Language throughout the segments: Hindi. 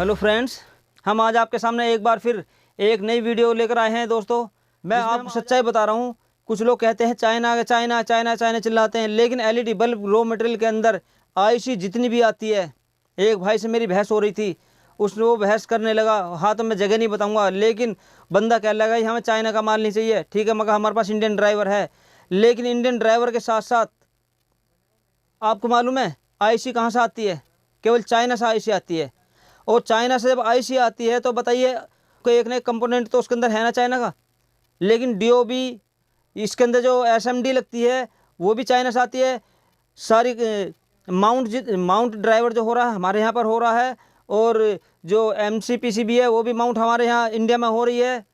हेलो फ्रेंड्स, हम आज आपके सामने एक बार फिर एक नई वीडियो लेकर आए हैं। दोस्तों, मैं आपको सच्चाई बता रहा हूं। कुछ लोग कहते हैं चाइना चाइना चाइना चाइना चिल्लाते हैं, लेकिन एलईडी बल्ब रॉ मटेरियल के अंदर आईसी जितनी भी आती है। एक भाई से मेरी बहस हो रही थी, उसने वो बहस करने लगा। हाँ, तो मैं जगह नहीं बताऊंगा, लेकिन बंदा कह लगा हमें चाइना का माल नहीं चाहिए। ठीक है, मगर हमारे पास इंडियन ड्राइवर है, लेकिन इंडियन ड्राइवर के साथ साथ आपको मालूम है आईसी कहाँ से आती है? केवल चाइना से आईसी आती है। और चाइना से जब आईसी आती है तो बताइए, कोई एक नए कंपोनेंट तो उसके अंदर है ना चाइना का। लेकिन डीओबी, इसके अंदर जो एसएमडी लगती है वो भी चाइना से आती है। सारी माउंट ड्राइवर जो हो रहा है हमारे यहाँ पर हो रहा है, और जो एमसीपीसीबी है वो भी माउंट हमारे यहाँ इंडिया में हो रही है,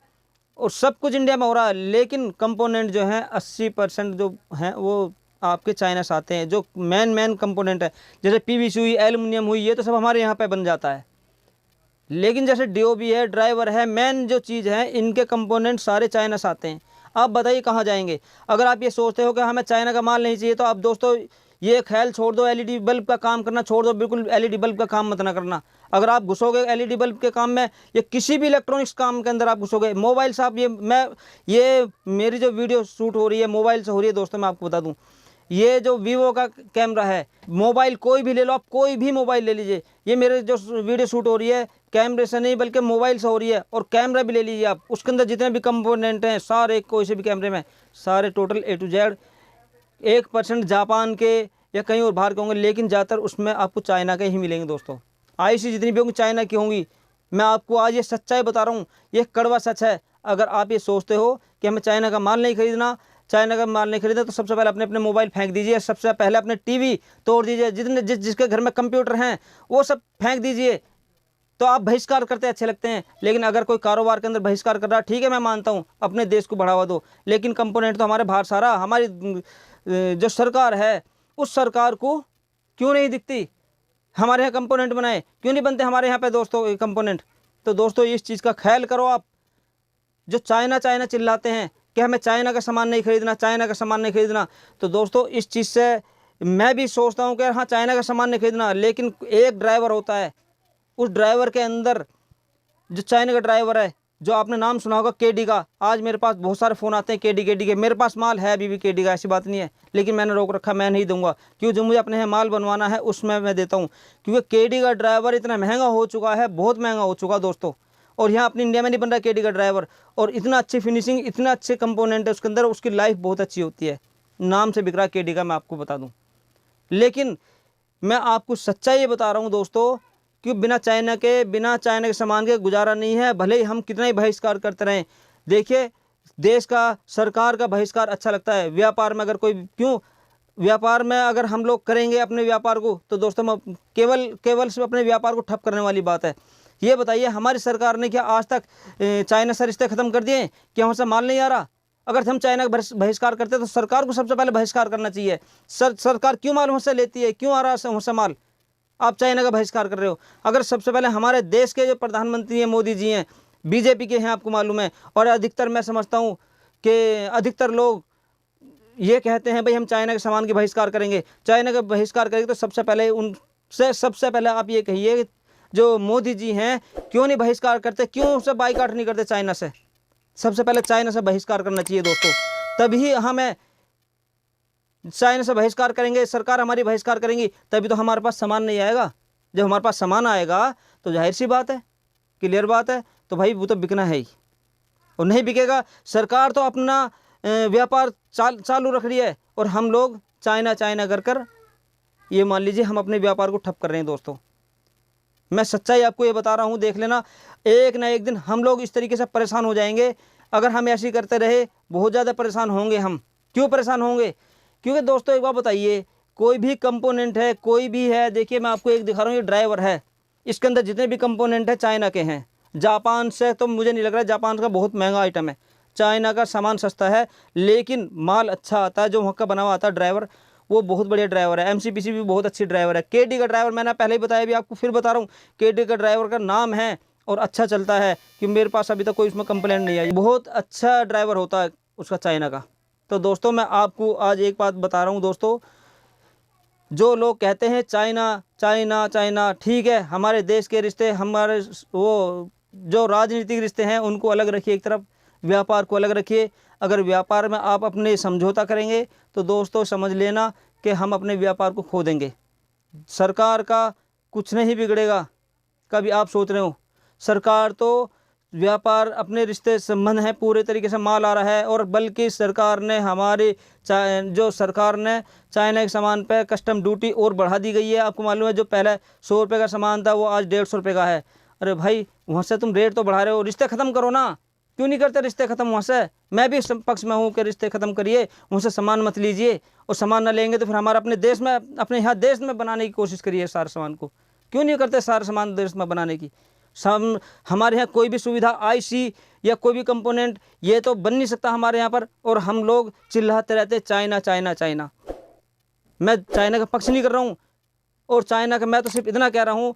और सब कुछ इंडिया में हो रहा है। लेकिन कंपोनेंट जो है 80% जो हैं वो आपके चाइना से आते हैं। जो मेन कंपोनेंट है, जैसे पीवीसी हुई, एल्युमिनियम हुई, ये तो सब हमारे यहाँ पे बन जाता है। लेकिन जैसे डीओबी है, ड्राइवर है, मेन जो चीज़ है, इनके कंपोनेंट सारे चाइना से आते हैं। आप बताइए कहाँ जाएंगे? अगर आप ये सोचते हो कि हमें चाइना का माल नहीं चाहिए, तो आप दोस्तों ये ख्याल छोड़ दो, एलईडी बल्ब का काम करना छोड़ दो। बिल्कुल एलईडी बल्ब का काम मत ना करना। अगर आप घुसोगे एलईडी बल्ब के काम में या किसी भी इलेक्ट्रॉनिक्स काम के अंदर आप घुसोगे, मोबाइल से आप ये मेरी जो वीडियो शूट हो रही है मोबाइल से हो रही है। दोस्तों, मैं आपको बता दूं, ये जो वीवो का कैमरा है, मोबाइल कोई भी ले लो आप, कोई भी मोबाइल ले लीजिए, ये मेरे जो वीडियो शूट हो रही है कैमरे से नहीं बल्कि मोबाइल से हो रही है। और कैमरा भी ले लीजिए आप, उसके अंदर जितने भी कंपोनेंट हैं सारे, कोई से भी कैमरे में सारे total A to Z 1% Japan के या कहीं और बाहर के होंगे, लेकिन ज़्यादातर उसमें आपको चाइना के ही मिलेंगे। दोस्तों, आईसी जितनी भी होंगी चाइना की होंगी। मैं आपको आज ये सच्चाई बता रहा हूँ, ये कड़वा सच है। अगर आप ये सोचते हो कि हमें चाइना का माल नहीं खरीदना, चाइना का माल नहीं खरीदना, तो सबसे पहले अपने मोबाइल फेंक दीजिए। सबसे पहले अपने टीवी तोड़ दीजिए। जिसके घर में कंप्यूटर हैं वो सब फेंक दीजिए। तो आप बहिष्कार करते अच्छे लगते हैं, लेकिन अगर कोई कारोबार के अंदर बहिष्कार कर रहा है, ठीक है, मैं मानता हूँ, अपने देश को बढ़ावा दो। लेकिन कंपोनेंट तो हमारे बाहर सारा, हमारी जो सरकार है उस सरकार को क्यों नहीं दिखती? हमारे यहाँ कंपोनेंट बनाए क्यों नहीं बनते हमारे यहाँ पे दोस्तों कंपोनेंट? तो दोस्तों, इस चीज़ का ख्याल करो आप। जो चाइना चाइना चिल्लाते हैं कि हमें चाइना का सामान नहीं खरीदना, चाइना का सामान नहीं खरीदना, तो दोस्तों इस चीज़ से मैं भी सोचता हूँ कि हाँ, चाइना का सामान नहीं खरीदना। लेकिन एक ड्राइवर होता है, उस ड्राइवर के अंदर जो चाइना का ड्राइवर है, जो आपने नाम सुना होगा केडी का, आज मेरे पास बहुत सारे फ़ोन आते हैं केडी के। मेरे पास माल है अभी भी केडी का, ऐसी बात नहीं है, लेकिन मैंने रोक रखा, मैं नहीं दूंगा। क्यों? जो मुझे अपने यहाँ माल बनवाना है उसमें मैं देता हूँ, क्योंकि केडी का ड्राइवर इतना महंगा हो चुका है, बहुत महंगा हो चुका दोस्तों। और यहाँ अपनी इंडिया में नहीं बन रहा केडी का ड्राइवर, और इतना अच्छी फिनिशिंग, इतना अच्छे कंपोनेंट है उसके अंदर, उसकी लाइफ बहुत अच्छी होती है। नाम से बिक रहा है केडी का, मैं आपको बता दूँ। लेकिन मैं आपको सच्चाई ये बता रहा हूँ दोस्तों, कि बिना चाइना के सामान के गुजारा नहीं है, भले ही हम कितना ही बहिष्कार करते रहें। देखिए, देश का, सरकार का बहिष्कार अच्छा लगता है। व्यापार में अगर कोई, क्यों व्यापार में अगर हम लोग करेंगे अपने व्यापार को, तो दोस्तों केवल सिर्फ अपने व्यापार को ठप करने वाली बात है। ये बताइए, हमारी सरकार ने क्या आज तक चाइना से रिश्ते ख़त्म कर दिए कि हमसे माल नहीं आ रहा? अगर हम चाइना का बहिष्कार करते तो सरकार को सबसे पहले बहिष्कार करना चाहिए। सरकार क्यों माल हमसे लेती है? क्यों आ रहा है हमसे माल? आप चाइना का बहिष्कार कर रहे हो। अगर सबसे पहले हमारे देश के जो प्रधानमंत्री हैं, मोदी जी हैं, बीजेपी के हैं, आपको मालूम है, और अधिकतर मैं समझता हूँ कि अधिकतर लोग ये कहते हैं भाई हम चाइना के सामान के बहिष्कार करेंगे, चाइना का बहिष्कार करेंगे। तो सबसे पहले आप ये कहिए, जो मोदी जी हैं क्यों नहीं बहिष्कार करते, क्यों उसे बाइकाट नहीं करते चाइना से? सबसे पहले चाइना से बहिष्कार करना चाहिए दोस्तों, तभी हमें चाइना से बहिष्कार करेंगे, सरकार हमारी बहिष्कार करेंगी, तभी तो हमारे पास सामान नहीं आएगा। जब हमारे पास सामान आएगा तो जाहिर सी बात है, क्लियर बात है, तो भाई वो तो बिकना है ही। और नहीं बिकेगा, सरकार तो अपना व्यापार चालू रख रही है, और हम लोग चाइना चाइना कर ये मान लीजिए हम अपने व्यापार को ठप कर रहे हैं। दोस्तों, मैं सच्चाई आपको ये बता रहा हूँ, देख लेना, एक ना एक दिन हम लोग इस तरीके से परेशान हो जाएंगे। अगर हम ऐसे ही करते रहे, बहुत ज़्यादा परेशान होंगे हम। क्यों परेशान होंगे? क्योंकि दोस्तों, एक बात बताइए, कोई भी कंपोनेंट है, कोई भी है, देखिए मैं आपको एक दिखा रहा हूँ, ये ड्राइवर है, इसके अंदर जितने भी कंपोनेंट है चाइना के हैं। जापान से तो मुझे नहीं लग रहा है, जापान का बहुत महंगा आइटम है, चाइना का सामान सस्ता है, लेकिन माल अच्छा आता है। जो वहाँ का बना हुआ आता है ड्राइवर, वो बहुत बढ़िया ड्राइवर है। एमसीपीसी भी बहुत अच्छी ड्राइवर है। केडी का ड्राइवर मैंने पहले ही बताया, भी आपको फिर बता रहा हूँ, केडी का ड्राइवर का नाम है और अच्छा चलता है, कि मेरे पास अभी तक कोई उसमें कंप्लेंट नहीं आई। बहुत अच्छा ड्राइवर होता है उसका चाइना का। तो दोस्तों, मैं आपको आज एक बात बता रहा हूँ दोस्तों, जो लोग कहते हैं चाइना चाइना चाइना, ठीक है, हमारे देश के रिश्ते, हमारे वो जो राजनीतिक रिश्ते हैं उनको अलग रखिए एक तरफ, व्यापार को अलग रखिए। अगर व्यापार में आप अपने समझौता करेंगे तो दोस्तों समझ लेना कि हम अपने व्यापार को खो देंगे। सरकार का कुछ नहीं बिगड़ेगा, कभी आप सोच रहे हो, सरकार तो व्यापार अपने रिश्ते संबंध है, पूरे तरीके से माल आ रहा है। और बल्कि सरकार ने हमारे सरकार ने चाइना के सामान पे कस्टम ड्यूटी और बढ़ा दी गई है। आपको मालूम है जो पहले 100 रुपये का सामान था वो आज 150 रुपये का है। अरे भाई वहाँ से तुम रेट तो बढ़ा रहे हो, रिश्ते ख़त्म करो ना, क्यों नहीं करते रिश्ते ख़त्म वहाँ से? मैं भी इस पक्ष में हूँ कि रिश्ते ख़त्म करिए, वहाँ से सामान मत लीजिए, और सामान ना लेंगे तो फिर हमारा अपने देश में, अपने यहाँ देश में बनाने की कोशिश करिए सारे सामान को। क्यों नहीं करते सारे सामान देश में बनाने की? हमारे यहाँ कोई भी सुविधा आईसी या कोई भी कंपोनेंट ये तो बन नहीं सकता हमारे यहाँ पर, और हम लोग चिल्लाते रहते चाइना चाइना चाइना। मैं चाइना का पक्ष नहीं कर रहा हूँ, और चाइना का मैं तो सिर्फ इतना कह रहा हूँ,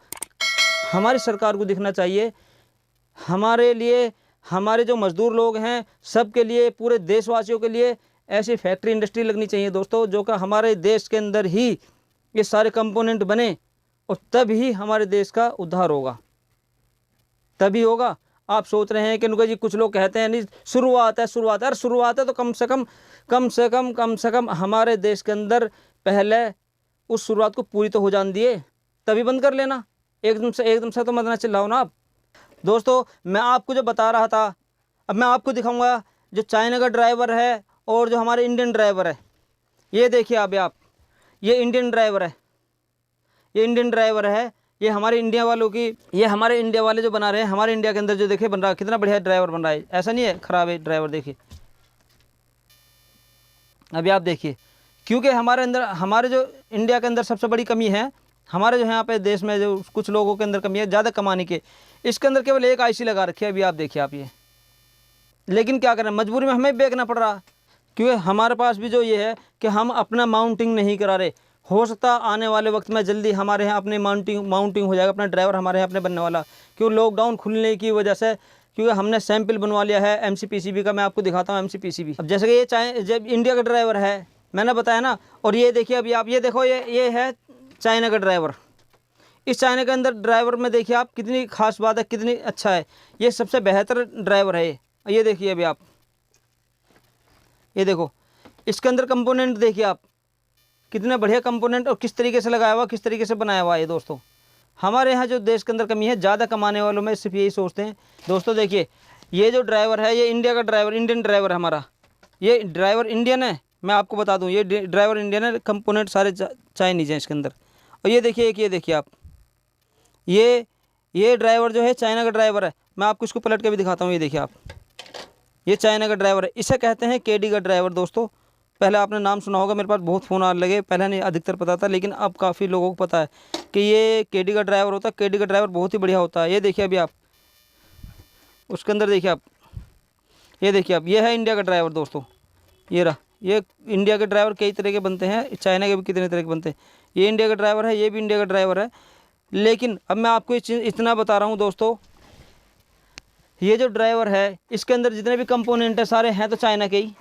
हमारी सरकार को दिखना चाहिए हमारे लिए, हमारे जो मजदूर लोग हैं सबके लिए, पूरे देशवासियों के लिए ऐसी फैक्ट्री इंडस्ट्री लगनी चाहिए दोस्तों, जो कि हमारे देश के अंदर ही ये सारे कंपोनेंट बने, और तब ही हमारे देश का उद्धार होगा, तभी होगा। आप सोच रहे हैं कि नुका जी, कुछ लोग कहते हैं नहीं शुरुआत है, शुरुआत है, अरे शुरुआत है तो कम से कम हमारे देश के अंदर पहले उस शुरुआत को पूरी तो हो जान दिए, तभी बंद कर लेना। एकदम से तो मत ना चिल्लाओ ना आप। दोस्तों मैं आपको जो बता रहा था, अब मैं आपको दिखाऊंगा जो चाइना का ड्राइवर है और जो हमारे इंडियन ड्राइवर है। ये देखिए आप ये इंडियन ड्राइवर है, ये इंडियन ड्राइवर है, ये हमारे इंडिया वालों की, ये हमारे इंडिया वाले जो बना रहे हैं, हमारे इंडिया के अंदर जो देखिए बन रहा है, कितना बढ़िया ड्राइवर बन रहा है, ऐसा नहीं है खराब है ड्राइवर, देखिए अभी आप देखिए। क्योंकि हमारे अंदर, हमारे जो इंडिया के अंदर सबसे बड़ी कमी है, हमारे जो यहाँ पे देश में जो कुछ लोगों के अंदर कमी है ज़्यादा कमाने के, इसके अंदर केवल एक आईसी लगा रखी है। अभी आप देखिए आप ये, लेकिन क्या करें, मजबूरी में हमें बेचना पड़ रहा, क्योंकि हमारे पास भी जो ये है कि हम अपना माउंटिंग नहीं करा रहे। हो सकता आने वाले वक्त में जल्दी हमारे यहाँ अपने माउंटिंग हो जाएगा, अपना ड्राइवर हमारे यहाँ अपने बनने वाला, क्यों लॉकडाउन खुलने की वजह से, क्योंकि हमने सैंपल बनवा लिया है एमसीपीसीबी का। मैं आपको दिखाता हूँ एमसीपीसीबी। अब जैसे कि ये जब इंडिया का ड्राइवर है, मैंने बताया ना, और ये देखिए अभी आप ये देखो, ये है चाइना का ड्राइवर। इस चाइना के अंदर ड्राइवर में देखिए आप कितनी खास बात है, कितनी अच्छा है, ये सबसे बेहतर ड्राइवर है। ये देखिए अभी आप, ये देखो इसके अंदर कंपोनेंट देखिए आप, कितने बढ़िया कंपोनेंट और किस तरीके से लगाया हुआ, किस तरीके से बनाया हुआ है। दोस्तों हमारे यहाँ जो देश के अंदर कमी है, ज़्यादा कमाने वालों में सिर्फ यही सोचते हैं। दोस्तों देखिए ये जो ड्राइवर है, ये इंडिया का ड्राइवर, इंडियन ड्राइवर है हमारा, ये ड्राइवर इंडियन है। मैं आपको बता दूँ ये ड्राइवर इंडियन है, कंपोनेंट सारे चाइनीज हैं इसके अंदर। और ये देखिए, एक ये देखिए आप, ये ड्राइवर जो है चाइना का ड्राइवर है। मैं आपको इसको पलट के भी दिखाता हूँ। ये देखिए आप, ये चाइना का ड्राइवर है, इसे कहते हैं केडी का ड्राइवर। दोस्तों पहले आपने नाम सुना होगा, मेरे पास बहुत फ़ोन आने लगे, पहले नहीं अधिकतर पता था, लेकिन अब काफ़ी लोगों को पता है कि ये केडी का ड्राइवर होता है। केडी का ड्राइवर बहुत ही बढ़िया होता है। ये देखिए अभी आप, उसके अंदर देखिए आप, ये देखिए आप, ये है इंडिया का ड्राइवर। दोस्तों ये रहा, ये इंडिया के ड्राइवर कई तरह के बनते हैं, चाइना के भी कितने तरह के बनते हैं। ये इंडिया का ड्राइवर है, ये भी इंडिया का ड्राइवर है। लेकिन अब मैं आपको इतना बता रहा हूँ दोस्तों, ये जो ड्राइवर है इसके अंदर जितने भी कंपोनेंट है सारे हैं तो चाइना के ही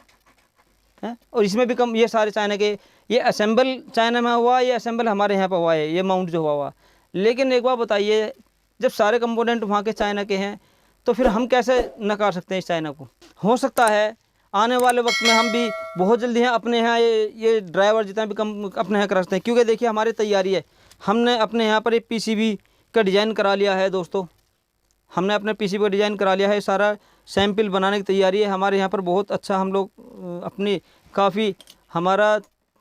हैं, और इसमें भी ये सारे चाइना के। ये असेंबल चाइना में हुआ, ये असेंबल हमारे यहाँ पर हुआ है, ये माउंट जो हुआ। लेकिन एक बात बताइए, जब सारे कंपोनेंट वहाँ के चाइना के हैं तो फिर हम कैसे नकार सकते हैं इस चाइना को? हो सकता है आने वाले वक्त में हम भी बहुत जल्दी हैं अपने यहाँ ये ड्राइवर जितना भी कम अपने यहाँ कर सकते हैं। क्योंकि देखिए हमारी तैयारी है, हमने अपने यहाँ पर एक पीसीबी का डिज़ाइन करा लिया है। दोस्तों हमने अपने पीसीबी का डिज़ाइन करा लिया है, सारा सैंपल बनाने की तैयारी है हमारे यहाँ पर। बहुत अच्छा हम लोग अपनी काफ़ी हमारा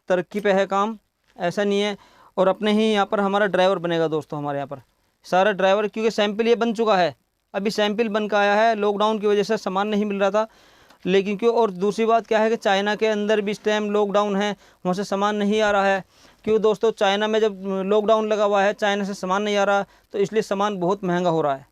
तरक्की पे है काम, ऐसा नहीं है। और अपने ही यहाँ पर हमारा ड्राइवर बनेगा दोस्तों, हमारे यहाँ पर सारा ड्राइवर, क्योंकि सैंपल ये बन चुका है, अभी सैंपल बन कर आया है। लॉकडाउन की वजह से सामान नहीं मिल रहा था, लेकिन क्यों, और दूसरी बात क्या है कि चाइना के अंदर भी इस टाइम लॉकडाउन है, वहाँ से सामान नहीं आ रहा है। क्यों दोस्तों, चाइना में जब लॉकडाउन लगा हुआ है, चाइना से सामान नहीं आ रहा, तो इसलिए सामान बहुत महंगा हो रहा है।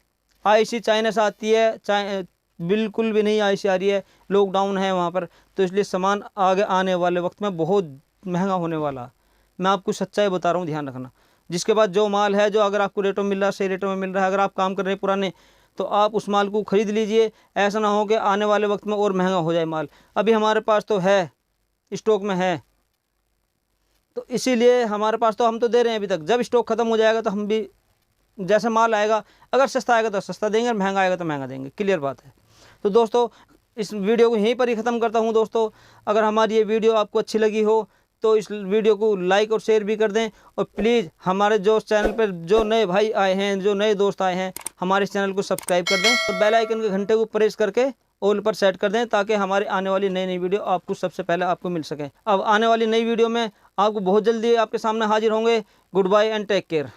आईसी चाइना से आती है, बिल्कुल भी नहीं आईसी आ रही है, लॉकडाउन है वहाँ पर, तो इसलिए सामान आगे आने वाले वक्त में बहुत महंगा होने वाला। मैं आपको सच्चाई बता रहा हूँ, ध्यान रखना। जिसके बाद जो माल है, जो अगर आपको रेटों में मिल रहा है, सही रेटों में मिल रहा है, अगर आप काम कर रहे हैं पुराने, तो आप उस माल को ख़रीद लीजिए। ऐसा ना हो कि आने वाले वक्त में और महंगा हो जाए माल। अभी हमारे पास तो है, स्टॉक में है, तो इसीलिए हमारे पास तो हम तो दे रहे हैं अभी तक, जब स्टॉक ख़त्म हो जाएगा तो हम भी जैसे माल आएगा, अगर सस्ता आएगा तो सस्ता देंगे, महंगा आएगा तो महंगा देंगे, क्लियर बात है। तो दोस्तों इस वीडियो को यहीं पर ही ख़त्म करता हूँ दोस्तों। अगर हमारी ये वीडियो आपको अच्छी लगी हो तो इस वीडियो को लाइक और शेयर भी कर दें, और प्लीज़ हमारे जो चैनल पर जो नए भाई आए हैं, जो नए दोस्त आए हैं, हमारे इस चैनल को सब्सक्राइब कर दें और बेल आइकन के घंटे को प्रेस करके ऑल पर सेट कर दें, ताकि हमारी आने वाली नई नई वीडियो आपको सबसे पहले आपको मिल सके। अब आने वाली नई वीडियो में आपको बहुत जल्दी आपके सामने हाजिर होंगे। Goodbye and take care.